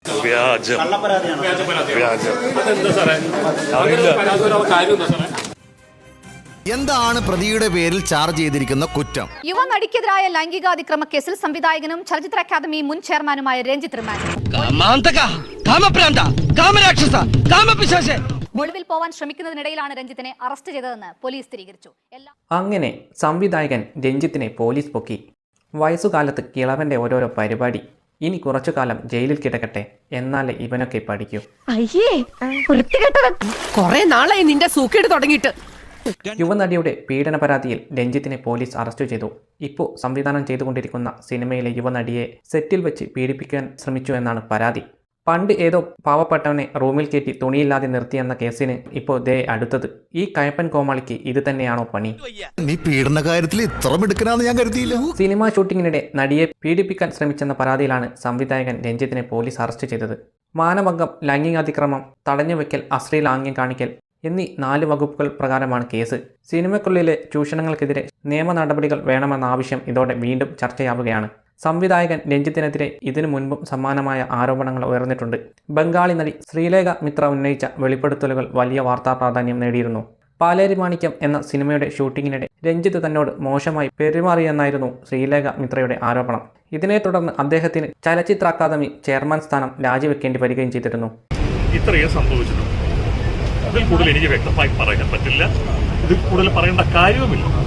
വ്യാജം. എന്താണ് പ്രതിയുടെ പേരിൽ ചാർജ് ചെയ്തിരിക്കുന്ന കുറ്റം? യുവനടിക്കെതിരായ ലൈംഗികാതിക്രമ കേസിൽ സംവിധായകനും ചലച്ചിത്ര അക്കാദമി മുൻ ചെയർമാനുമായ രഞ്ജിത്ത് റിമാൻഡ്. ഒളിവിൽ പോവാൻ ശ്രമിക്കുന്നതിനിടയിലാണ് രഞ്ജിത്തിനെ അറസ്റ്റ് ചെയ്തതെന്ന് പോലീസ് സ്ഥിരീകരിച്ചു. അങ്ങനെ സംവിധായകൻ രഞ്ജിത്തിനെ പോലീസ് പൊക്കി. വയസ്സുകാലത്ത് കിളവന്റെ ഓരോരോ പരിപാടി. ഇനി കുറച്ചു കാലം ജയിലിൽ കിടക്കട്ടെ, എന്നാലേ ഇവനൊക്കെ പഠിക്കൂ. കൊറേ നാളായി നിന്റെ സൂക്കേട് തുടങ്ങിയിട്ട്. യുവനടിയുടെ പീഡന പരാതിയിൽ രഞ്ജിത്തിനെ പോലീസ് അറസ്റ്റ് ചെയ്തു. ഇപ്പോൾ സംവിധാനം ചെയ്തുകൊണ്ടിരിക്കുന്ന സിനിമയിലെ യുവനടിയെ സെറ്റിൽ വെച്ച് പീഡിപ്പിക്കാൻ ശ്രമിച്ചു എന്നാണ് പരാതി. പണ്ട് ഏതോ പാവപ്പെട്ടവനെ റൂമിൽ കയറ്റി തുണിയില്ലാതെ നിർത്തിയെന്ന കേസിന് ഇപ്പോൾ ദേ അടുത്തത്. ഈ കയപ്പൻ കോമാളിക്ക് ഇത് തന്നെയാണോ പണി? നീ പീഡന കാര്യത്തിൽ ഇത്ര മിടുക്കനാന്ന് ഞാൻ കരുതിയില്ല. സിനിമാ ഷൂട്ടിങ്ങിനിടെ നടിയെ പീഡിപ്പിക്കാൻ ശ്രമിച്ചെന്ന പരാതിയിലാണ് സംവിധായകൻ രഞ്ജിത്തിനെ പോലീസ് അറസ്റ്റ് ചെയ്തത്. മാനഭംഗം, ലൈംഗികാതിക്രമം, തടഞ്ഞുവെക്കൽ, അശ്ലീലാംഗ്യം കാണിക്കൽ എന്നീ 4 വകുപ്പുകൾ പ്രകാരമാണ് കേസ്. സിനിമയ്ക്കുള്ളിലെ ചൂഷണങ്ങൾക്കെതിരെ നിയമ നടപടികൾ വേണമെന്ന ആവശ്യം ഇതോടെ വീണ്ടും ചർച്ചയാവുകയാണ്. സംവിധായകൻ രഞ്ജിത്തിനെതിരെ ഇതിനു മുൻപും സമാനമായ ആരോപണങ്ങൾ ഉയർന്നിട്ടുണ്ട്. ബംഗാളി നടി ശ്രീലേഖ മിത്ര ഉന്നയിച്ച വെളിപ്പെടുത്തലുകൾ വലിയ വാർത്താ പ്രാധാന്യം നേടിയിരുന്നു. പാലേരി മാണിക്യം എന്ന സിനിമയുടെ ഷൂട്ടിങ്ങിനിടെ രഞ്ജിത്ത് തന്നോട് മോശമായി പെരുമാറിയെന്നായിരുന്നു ശ്രീലേഖ മിത്രയുടെ ആരോപണം. ഇതിനെ തുടർന്ന് അദ്ദേഹത്തിന് ചലച്ചിത്ര അക്കാദമി ചെയർമാൻ സ്ഥാനം രാജിവെക്കേണ്ടി വരികയും ചെയ്തിരുന്നു. ഇത്രയും സംഭവിച്ചിട്ടുണ്ട്. ഇതിൽ കൂടുതൽ എനിക്ക് വ്യക്തമായി പറയാൻ പറ്റില്ല. ഇതിൽ കൂടുതൽ പറയേണ്ട കാര്യവുമില്ല.